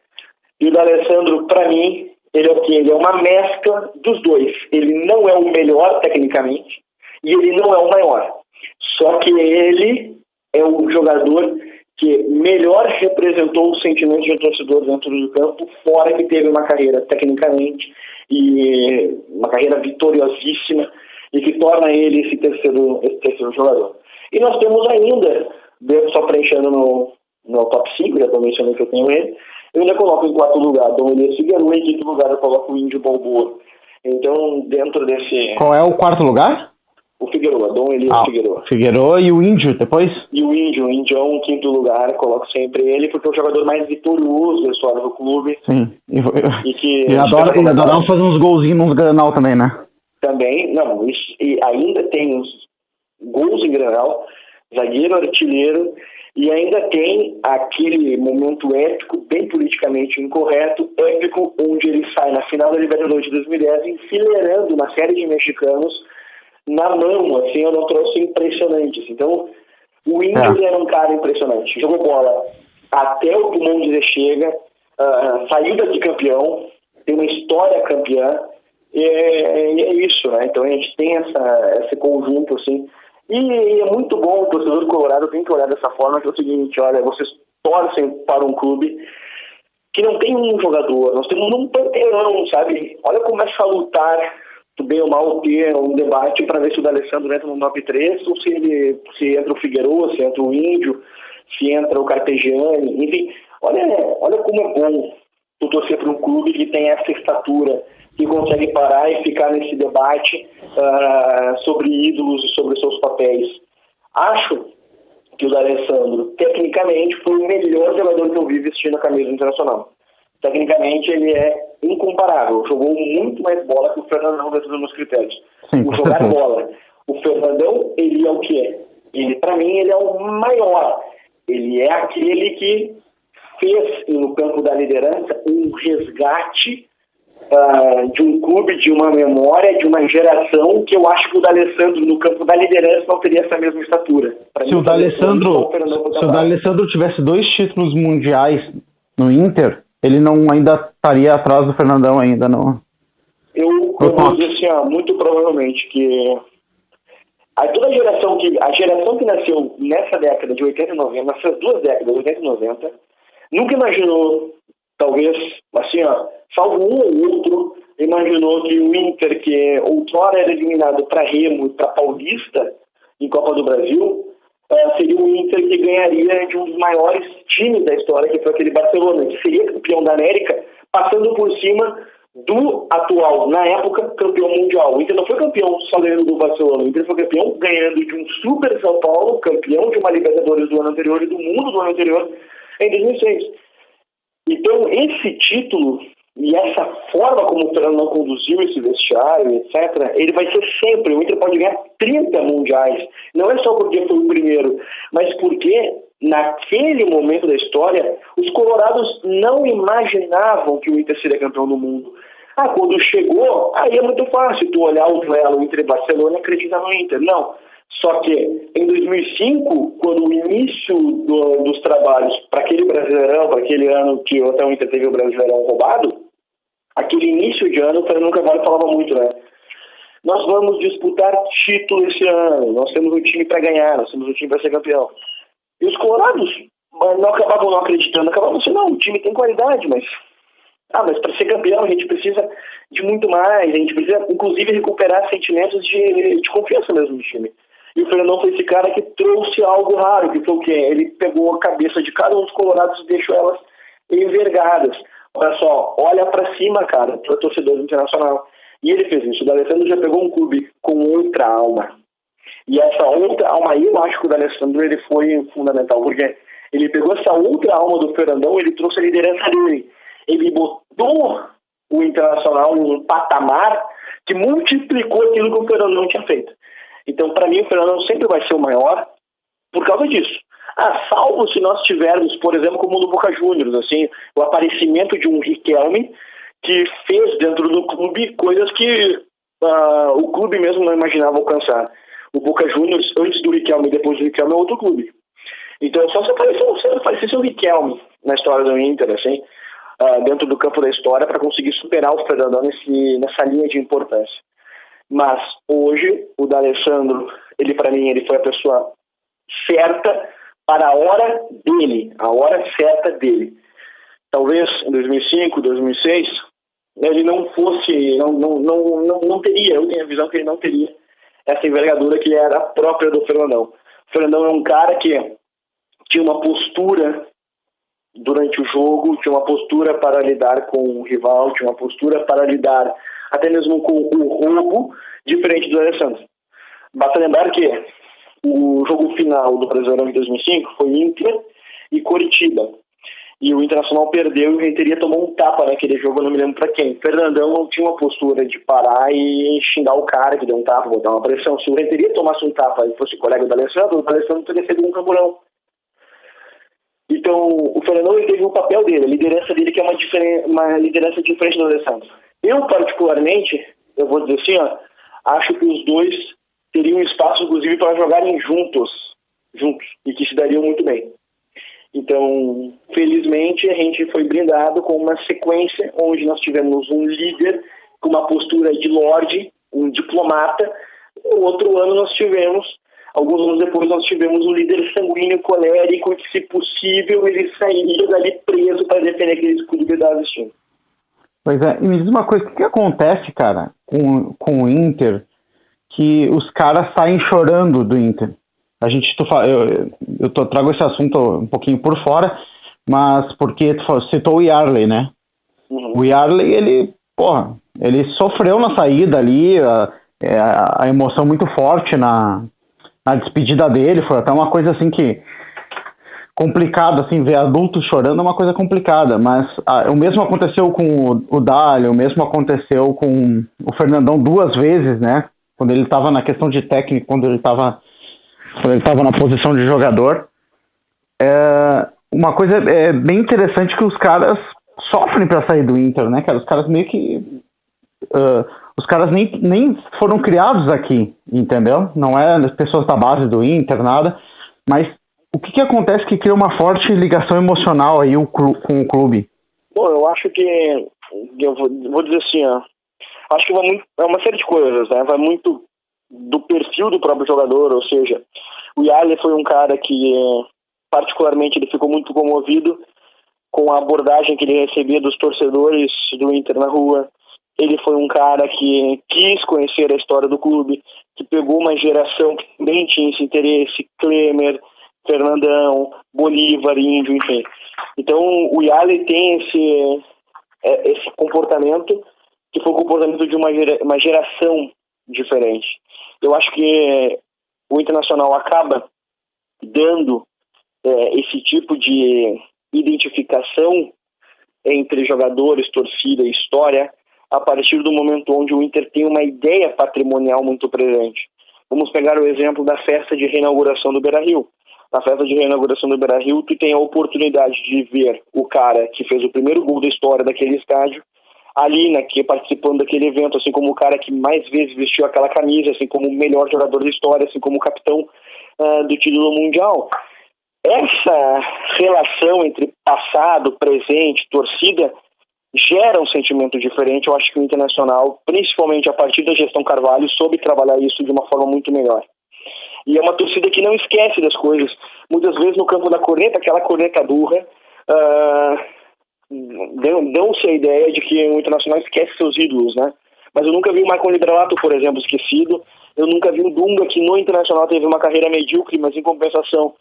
E o D'Alessandro, para mim, ele é o quê? Ele é uma mescla dos dois. Ele não é o melhor tecnicamente e ele não é o maior. Só que ele é o jogador que melhor representou os sentimentos de um torcedor dentro do campo, fora que teve uma carreira tecnicamente e uma carreira vitoriosíssima e que torna ele esse terceiro jogador. E nós temos ainda, só preenchendo no top 5, já mencionei que eu tenho ele, eu ainda coloco em quarto lugar Dom Elias Figueiredo, em quinto lugar eu coloco o Índio Balboa. Então, dentro desse... Qual é o quarto lugar? O Figueiredo, Dom Elias Figueiredo. Figueiredo e o Índio depois? E o Índio, em quinto lugar, coloco sempre ele, porque é o jogador mais vitorioso da história do clube. Sim. E que adora fazer uns golzinhos nos Granal também, né? Também, não, isso, e ainda tem os gols em Granal, zagueiro, artilheiro, e ainda tem aquele momento épico, bem politicamente incorreto, épico, onde ele sai na final da Libertadores de 2010, enfileirando uma série de mexicanos na mão, assim, é um troço impressionante. Então, o Índio era um cara impressionante. Jogou bola até o pulmão dizer chega, saiu daqui campeão, tem uma história campeã, e é isso, né? Então a gente tem esse conjunto, assim. E é muito bom, o torcedor colorado tem que olhar dessa forma, que é o seguinte, olha, vocês torcem para um clube que não tem um jogador, nós temos um panteão, sabe? Olha como é salutar, bem ou mal, ter um debate para ver se o D'Alessandro entra no top 3, ou se entra o Figueiredo, se entra o Índio, se entra o Carpegiani, enfim, olha como é bom tu torcer para um clube que tem essa estatura, que consegue parar e ficar nesse debate sobre ídolos e sobre seus papéis. Acho que o D'Alessandro, tecnicamente, foi o melhor jogador que eu vi vestindo a camisa internacional. Tecnicamente, ele é incomparável. Jogou muito mais bola que o Fernandão dentro dos meus critérios. Sim, o jogar bola. O Fernandão, ele é o quê? Para mim, ele é o maior. Ele é aquele que fez, no campo da liderança, um resgate de um clube, de uma memória, de uma geração, que eu acho que o D'Alessandro, no campo da liderança, não teria essa mesma estatura. Se o D'Alessandro tivesse 2 títulos mundiais no Inter, ele não ainda estaria atrás do Fernandão ainda, não? Eu vou dizer assim, muito provavelmente, que toda a geração que nasceu nessa década de 80 e 90, nessas 2 décadas, 80 e 90, nunca imaginou, talvez, assim, salvo um ou outro, imaginou que o Inter, que outrora era eliminado para Remo e para Paulista, em Copa do Brasil, seria o Inter que ganharia de um dos maiores times da história, que foi aquele Barcelona, que seria campeão da América, passando por cima do atual, na época, campeão mundial. O Inter não foi campeão só ganhando do Barcelona, o Inter foi campeão ganhando de um super São Paulo, campeão de uma Libertadores do ano anterior e do mundo do ano anterior, em 2006. Então, esse título e essa forma como o Fernando conduziu esse vestiário, etc., ele vai ser sempre, o Inter pode ganhar 30 mundiais. Não é só porque foi o primeiro, mas porque, naquele momento da história, os colorados não imaginavam que o Inter seria campeão do mundo. Quando chegou, aí é muito fácil tu olhar o duelo entre Barcelona e acreditar no Inter. Não. Só que, em 2005, quando o início dos trabalhos para aquele Brasileirão, para aquele ano que até o Inter teve o Brasileirão roubado, aquele início de ano, o Fernando Carvalho falava muito, né? Nós vamos disputar título esse ano, nós temos um time para ganhar, nós temos um time para ser campeão. E os colorados não acabavam não acreditando, acabavam assim, não, o time tem qualidade, mas para ser campeão a gente precisa de muito mais, a gente precisa, inclusive, recuperar sentimentos de confiança mesmo no time. E o Fernandão foi esse cara que trouxe algo raro, que foi o quê? Ele pegou a cabeça de cada um dos colorados e deixou elas envergadas. Olha só, olha pra cima, cara, para torcedor internacional. E ele fez isso. O D'Alessandro já pegou um clube com outra alma. E essa outra alma aí, eu acho que o D'Alessandro ele foi fundamental, porque ele pegou essa outra alma do Fernandão, ele trouxe a liderança dele. Ele botou o Internacional em um patamar que multiplicou aquilo que o Fernandão tinha feito. Então, para mim, o Fernandão sempre vai ser o maior por causa disso. Salvo se nós tivermos, por exemplo, como no Boca Juniors, assim, o aparecimento de um Riquelme que fez dentro do clube coisas que o clube mesmo não imaginava alcançar. O Boca Juniors, antes do Riquelme e depois do Riquelme, é outro clube. Então, só se aparecesse o Riquelme na história do Inter, assim, dentro do campo da história, para conseguir superar o Fernandão nessa linha de importância. Mas, hoje, o D'Alessandro, ele, para mim, ele foi a pessoa certa para a hora dele, a hora certa dele. Talvez em 2005, 2006, ele não fosse, não teria, eu tenho a visão que ele não teria essa envergadura que era própria do Fernandão. O Fernandão é um cara que tinha uma postura durante o jogo, tinha uma postura para lidar com o rival, tinha uma postura para lidar até mesmo com o roubo, diferente do Alessandro. Basta lembrar que o jogo final do Brasileirão de 2005 foi Inter e Coritiba. E o Internacional perdeu e o Renteria tomou um tapa naquele jogo, eu não me lembro para quem. O Fernandão não tinha uma postura de parar e xingar o cara que deu um tapa, botar uma pressão. Se o Renteria tomasse um tapa e fosse colega do Alessandro, o Alessandro teria feito um camburão. Então, o Fernandão teve o papel dele, a liderança dele, que é uma liderança diferente do Alessandro. Eu, particularmente, eu vou dizer assim, acho que os dois teriam espaço, inclusive, para jogarem juntos, e que se dariam muito bem. Então, felizmente, a gente foi brindado com uma sequência onde nós tivemos um líder com uma postura de lorde, um diplomata. No outro ano nós tivemos, alguns anos depois, nós tivemos um líder sanguíneo, colérico, que, se possível, ele sairia dali preso para defender aquele escudo que ele estava vestindo. Pois é, e me diz uma coisa, o que acontece, cara, com o Inter, que os caras saem chorando do Inter? Eu trago esse assunto um pouquinho por fora, mas porque tu citou o Yarley, né? Uhum. O Yarley, ele sofreu na saída ali, a emoção muito forte na despedida dele, foi até uma coisa assim que complicado, assim, ver adultos chorando é uma coisa complicada, mas o mesmo aconteceu com o Dali, o mesmo aconteceu com o Fernandão 2 vezes, né? Quando ele estava na questão de técnico, quando ele estava na posição de jogador. Uma coisa bem interessante que os caras sofrem para sair do Inter, né, cara? Os caras meio que... os caras nem foram criados aqui, entendeu? Não é pessoas da base do Inter, nada. Mas o que acontece que cria uma forte ligação emocional aí com o clube? Bom, eu acho que... Eu vou dizer assim, acho que é uma série de coisas, né? Vai muito do perfil do próprio jogador, ou seja, o Yarley foi um cara que, particularmente, ele ficou muito comovido com a abordagem que ele recebia dos torcedores do Inter na rua. Ele foi um cara que quis conhecer a história do clube, que pegou uma geração que também tinha esse interesse, Klemer, Fernandão, Bolívar, Índio, enfim. Então, o Yarley tem esse comportamento, que foi o comportamento de uma geração diferente. Eu acho que o Internacional acaba dando esse tipo de identificação entre jogadores, torcida e história a partir do momento onde o Inter tem uma ideia patrimonial muito presente. Vamos pegar o exemplo da festa de reinauguração do Beira-Rio. Na festa de reinauguração do Beira-Rio, tu tem a oportunidade de ver o cara que fez o primeiro gol da história daquele estádio ali, né, que participando daquele evento, assim como o cara que mais vezes vestiu aquela camisa, assim como o melhor jogador da história, assim como o capitão do título mundial. Essa relação entre passado, presente, torcida, gera um sentimento diferente. Eu acho que o Internacional, principalmente a partir da gestão Carvalho, soube trabalhar isso de uma forma muito melhor. E é uma torcida que não esquece das coisas. Muitas vezes no campo da corneta, aquela corneta burra, dão-se a ideia de que o Internacional esquece seus ídolos, né? Mas eu nunca vi o Marco Liberato, por exemplo, esquecido. Eu nunca vi o Dunga, que no Internacional teve uma carreira medíocre, mas em compensação...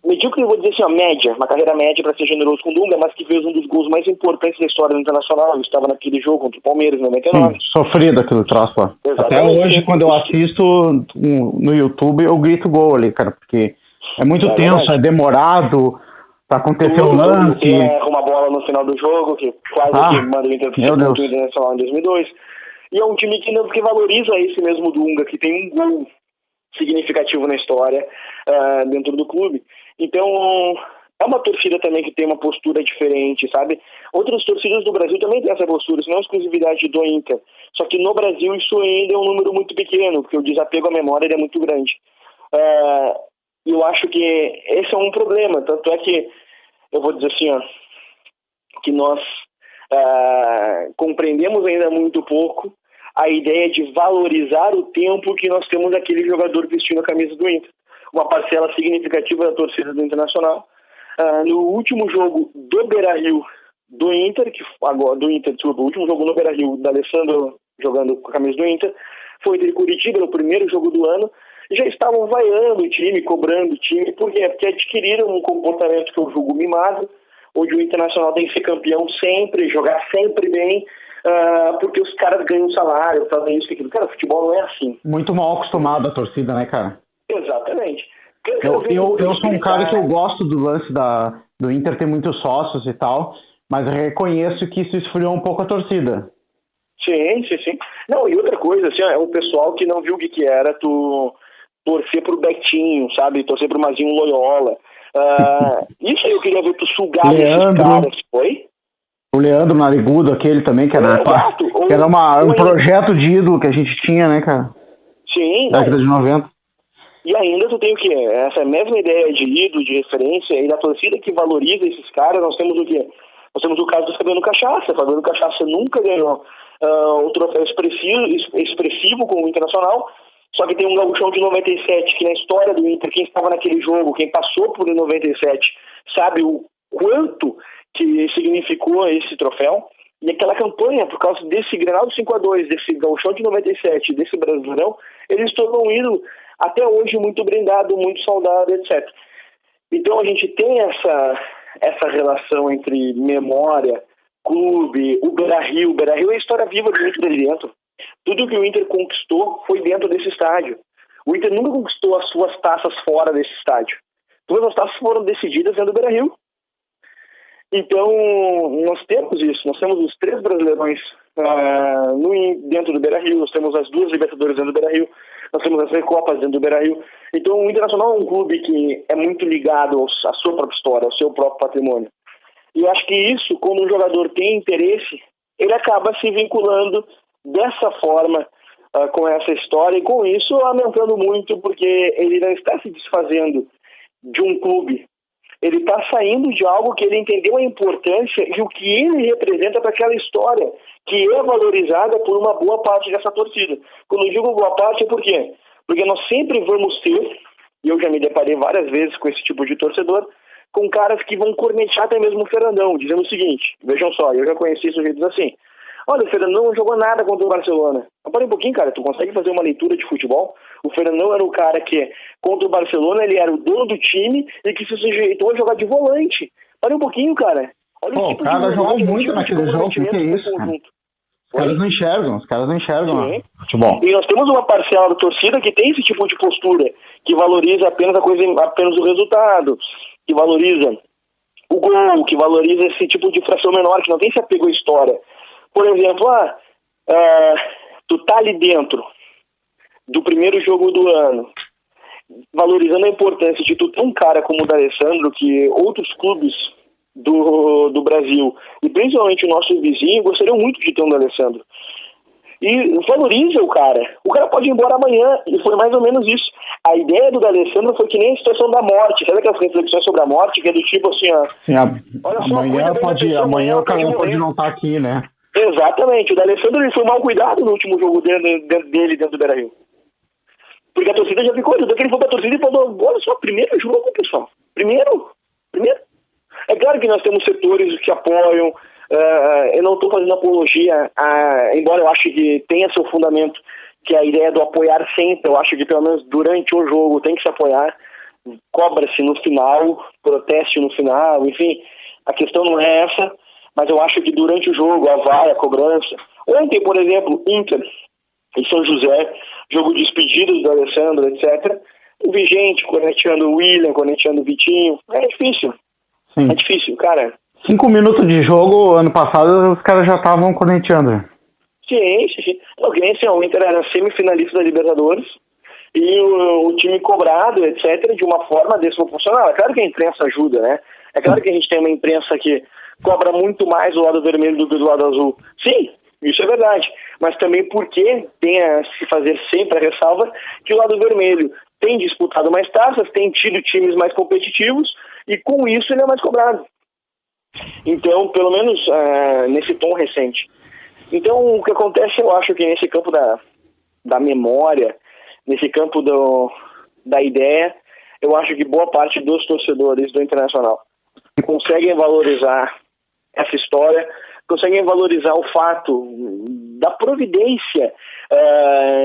medíocre, eu vou dizer assim, média, uma carreira média para ser generoso com o Dunga, mas que fez um dos gols mais importantes da história do Internacional. Eu estava naquele jogo contra o Palmeiras em 99. Sofrido aquele troço lá. Exatamente. Até hoje, quando eu assisto no YouTube, eu grito gol ali, cara, porque é muito tenso, é demorado para acontecer o lance. Uma bola no final do jogo, que quase que manda o Inter pro Internacional em 2002. E é um time que valoriza esse mesmo Dunga, que tem um gol significativo na história dentro do clube. Então, é uma torcida torcida também que tem uma postura diferente, sabe? Outras torcidas do Brasil também têm essa postura, isso não é exclusividade do Inter. Só que no Brasil isso ainda é um número muito pequeno, porque o desapego à memória é muito grande. Eu acho que esse é um problema, tanto é que, eu vou dizer assim, ó, que nós compreendemos ainda muito pouco a ideia de valorizar o tempo que nós temos aquele jogador vestindo a camisa do Inter. Uma parcela significativa da torcida do Internacional. No último jogo do Beira-Rio do Inter, o último jogo no Beira-Rio da Alessandro jogando com a camisa do Inter, foi entre Curitiba no primeiro jogo do ano, e já estavam vaiando o time, cobrando o time. Por quê? Porque adquiriram um comportamento que eu julgo mimado, onde o Internacional tem que ser campeão sempre, jogar sempre bem, porque os caras ganham salário, fazem isso e aquilo. Cara, o futebol não é assim. Muito mal acostumado a torcida, né, cara? Exatamente. Eu sou um cara que eu gosto do lance do Inter ter muitos sócios e tal, mas eu reconheço que isso esfriou um pouco a torcida. Sim. Não, e outra coisa, assim, é o pessoal que não viu o que era tu torcer pro Betinho, sabe? Torcer pro Mazinho Loyola. Isso aí eu queria ver tu sugar esses caras. Oi? O Leandro Narigudo, aquele também, que era um projeto de ídolo que a gente tinha, né, cara? Sim. Década de 90. E ainda tu tem o quê? Essa mesma ideia de ídolo, de referência, e da torcida que valoriza esses caras, nós temos o quê? Nós temos o caso do Fabiano Cachaça. Fabiano Cachaça nunca ganhou um troféu expressivo com o Internacional, só que tem um gauchão de 97, que na história do Inter, quem estava naquele jogo, quem passou por 97, sabe o quanto que significou esse troféu. E aquela campanha, por causa desse Grenal do 5-2, desse gauchão de 97, desse Brasileirão, eles tornam um ídolo até hoje muito brindado, muito saudado, etc. Então a gente tem essa relação entre memória, clube, o Beira-Rio. O Beira-Rio é a história viva do Inter ali dentro. Tudo que o Inter conquistou foi dentro desse estádio. O Inter nunca conquistou as suas taças fora desse estádio. Todas as taças foram decididas dentro do Beira-Rio. Então, nós temos isso. Nós temos os 3 Brasileirões dentro do Beira-Rio, nós temos as 2 Libertadores dentro do Beira-Rio, nós temos as Recopas dentro do Beira-Rio. Então, o Internacional é um clube que é muito ligado à sua própria história, ao seu próprio patrimônio. E eu acho que isso, quando um jogador tem interesse, ele acaba se vinculando dessa forma com essa história, e com isso lamentando muito, porque ele não está se desfazendo de um clube. Ele está saindo de algo que ele entendeu a importância e o que ele representa para aquela história, que é valorizada por uma boa parte dessa torcida. Quando eu digo boa parte, é por quê? Porque nós sempre vamos ter, e eu já me deparei várias vezes com esse tipo de torcedor, com caras que vão cornetear até mesmo o Fernandão, dizendo o seguinte: vejam só, eu já conheci sujeitos assim. Olha, o Fernandão não jogou nada contra o Barcelona. Mas para um pouquinho, cara, tu consegue fazer uma leitura de futebol? O Fernandão era o cara que, contra o Barcelona, ele era o dono do time e que se sujeitou a jogar de volante. Para um pouquinho, cara. Olha o cara jogou muito naquele jogo, o que é isso? Os caras não enxergam Sim. Futebol. E nós temos uma parcela da torcida que tem esse tipo de postura, que valoriza apenas o resultado, que valoriza o gol, que valoriza esse tipo de fração menor, que não tem esse apego à história. Por exemplo, tu tá ali dentro do primeiro jogo do ano, valorizando a importância de tu ter um cara como o D'Alessandro, que outros clubes do Brasil, e principalmente o nosso vizinho, gostariam muito de ter um D'Alessandro. E valoriza o cara. O cara pode ir embora amanhã, e foi mais ou menos isso. A ideia do D'Alessandro foi que nem a situação da morte. Sabe aquelas reflexões sobre a morte, que é do tipo assim, ó... Sim, amanhã o cara pode não estar aqui, né? Exatamente. O D'Alessandro ele foi mal cuidado no último jogo dele dentro do Beira-Rio. Porque a torcida já ficou, tudo que ele foi pra torcida e falou: olha só, primeiro jogo, pessoal. Primeiro. É claro que nós temos setores que apoiam. Eu não estou fazendo apologia, embora eu ache que tenha seu fundamento, que é a ideia do apoiar sempre. Eu acho que pelo menos durante o jogo tem que se apoiar. Cobra-se no final, proteste no final, enfim. A questão não é essa. Mas eu acho que durante o jogo, a vaia, a cobrança... Ontem, por exemplo, Inter e São José, jogo de despedidas do Alessandro, etc. Eu vi gente corneteando o William, corneteando o Vitinho. É difícil. Sim. É difícil, cara. 5 minutos de jogo, ano passado, os caras já estavam corneteando. Sim. O Inter era semifinalista da Libertadores e o time cobrado, etc., de uma forma desproporcional. É claro que a imprensa ajuda, né? É claro que a gente tem uma imprensa que cobra muito mais o lado vermelho do que do lado azul. Sim, isso é verdade. Mas também porque tem a se fazer sempre a ressalva que o lado vermelho tem disputado mais taças, tem tido times mais competitivos e com isso ele é mais cobrado. Então, pelo menos nesse tom recente. Então, o que acontece, eu acho que nesse campo da memória, nesse campo da ideia, eu acho que boa parte dos torcedores do Internacional conseguem valorizar essa história, conseguem valorizar o fato da providência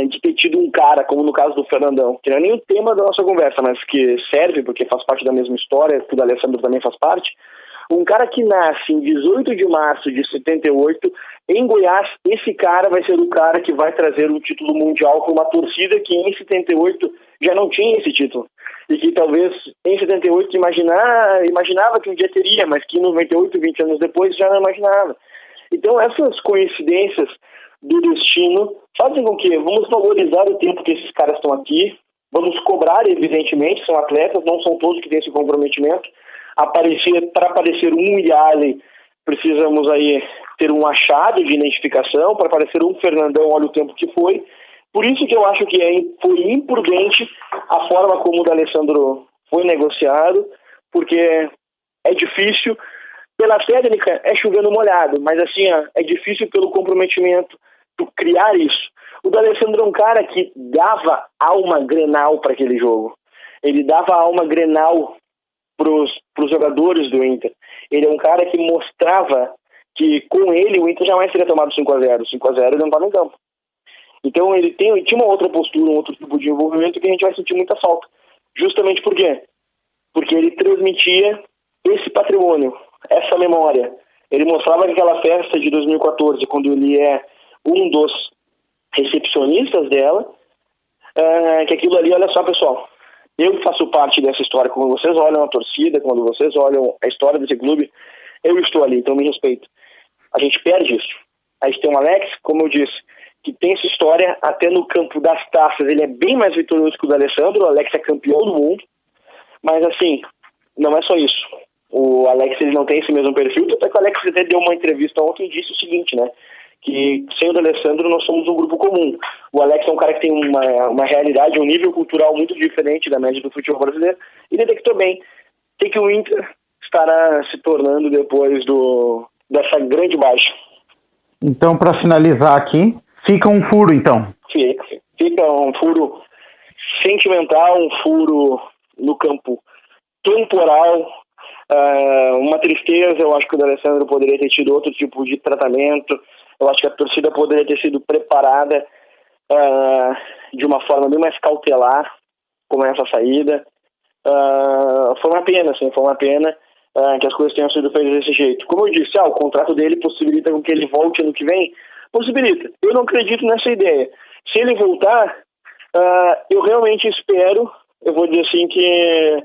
de ter tido um cara, como no caso do Fernandão, que não é nem o tema da nossa conversa, mas que serve, porque faz parte da mesma história, que o D'Alessandro também faz parte. Um cara que nasce em 18 de março de 78, em Goiás, esse cara vai ser o cara que vai trazer o título mundial para uma torcida que em 78 já não tinha esse título. E que talvez em 78 imaginava que um dia teria, mas que em 98, 20 anos depois, já não imaginava. Então essas coincidências do destino fazem com que vamos valorizar o tempo que esses caras estão aqui, vamos cobrar, evidentemente, são atletas, não são todos que têm esse comprometimento. Para aparecer um Yali, precisamos aí ter um achado de identificação. Para aparecer um Fernandão, olha o tempo que foi. Por isso que eu acho que foi imprudente a forma como o D'Alessandro foi negociado, porque é difícil, pela técnica é chovendo molhado, mas assim, é difícil pelo comprometimento de criar isso. O D'Alessandro é um cara que dava alma Grenal para aquele jogo. Ele dava alma Grenal para os jogadores do Inter. Ele é um cara que mostrava que com ele o Inter jamais teria tomado 5-0. 5-0 ele não estava em campo. Então ele tinha uma outra postura, um outro tipo de envolvimento que a gente vai sentir muita falta. Justamente por quê? Porque ele transmitia esse patrimônio, essa memória. Ele mostrava que aquela festa de 2014, quando ele é um dos recepcionistas dela, que aquilo ali, olha só pessoal, eu faço parte dessa história. Quando vocês olham a torcida, quando vocês olham a história desse clube, eu estou ali, então me respeito. A gente perde isso. A gente tem um Alex, como eu disse, que tem essa história até no campo das taças. Ele é bem mais vitorioso que o D'Alessandro. O Alex é campeão do mundo. Mas assim, não é só isso. O Alex ele não tem esse mesmo perfil. Até que o Alex até deu uma entrevista ontem e disse o seguinte, né? Que sem o D'Alessandro nós somos um grupo comum. O Alex é um cara que tem uma realidade, um nível cultural muito diferente da média do futebol brasileiro, e detectou bem que o Inter estará se tornando depois dessa grande baixa. Então, para finalizar aqui, fica um furo então. Fica um furo sentimental, um furo no campo temporal, uma tristeza. Eu acho que o D'Alessandro poderia ter tido outro tipo de tratamento. Eu acho que a torcida poderia ter sido preparada de uma forma bem mais cautelar com essa saída. Foi uma pena, sim, que as coisas tenham sido feitas desse jeito. Como eu disse, o contrato dele possibilita com que ele volte ano que vem? Possibilita. Eu não acredito nessa ideia. Se ele voltar, eu realmente espero, eu vou dizer assim, que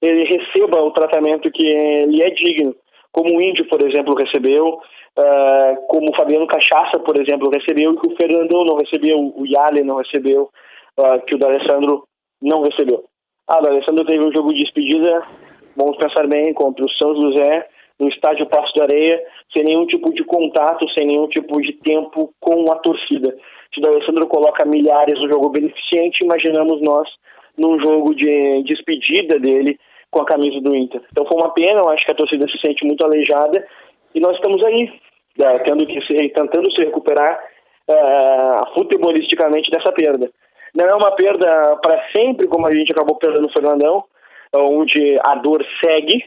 ele receba o tratamento que ele é digno, como o Índio, por exemplo, recebeu, como o Fabiano Cachaça, por exemplo, recebeu, e que o Fernandão não recebeu, o Yali não recebeu, que o D'Alessandro não recebeu. O D'Alessandro teve um jogo de despedida, vamos pensar bem, contra o São José, no estádio Passo de Areia, sem nenhum tipo de contato, sem nenhum tipo de tempo com a torcida. Se o D'Alessandro coloca milhares no jogo beneficente, imaginamos nós num jogo de despedida dele com a camisa do Inter. Então foi uma pena, eu acho que a torcida se sente muito aleijada, e nós estamos aí, tentando se recuperar futebolisticamente dessa perda. Não é uma perda para sempre, como a gente acabou perdendo o Fernandão, onde a dor segue,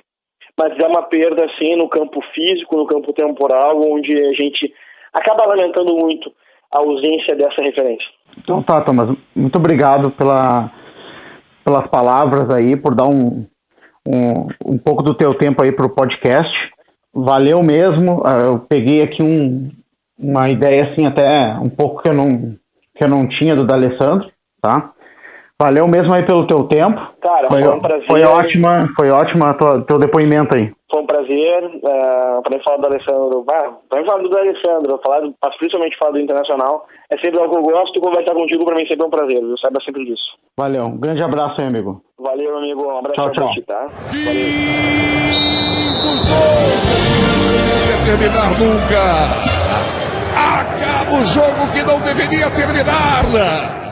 mas é uma perda assim no campo físico, no campo temporal, onde a gente acaba lamentando muito a ausência dessa referência. Então tá, Thomas, muito obrigado pelas palavras aí, por dar um pouco do teu tempo aí pro podcast. Valeu mesmo. Eu peguei aqui uma ideia assim até um pouco que eu não tinha do D'Alessandro, tá? Valeu mesmo aí pelo teu tempo. Cara, foi um prazer. Foi ótima teu depoimento aí. Foi um prazer. Para falar do D'Alessandro, vamos falar do D'Alessandro, principalmente falar do Internacional. É sempre algo que eu gosto. Conversar contigo para mim sempre é um prazer. Eu saiba sempre disso. Valeu. Um grande abraço aí, amigo. Valeu, amigo. Um abraço tchau, pra ti, tá? Valeu. gol! Não vai terminar nunca. Acaba o jogo que não deveria terminar.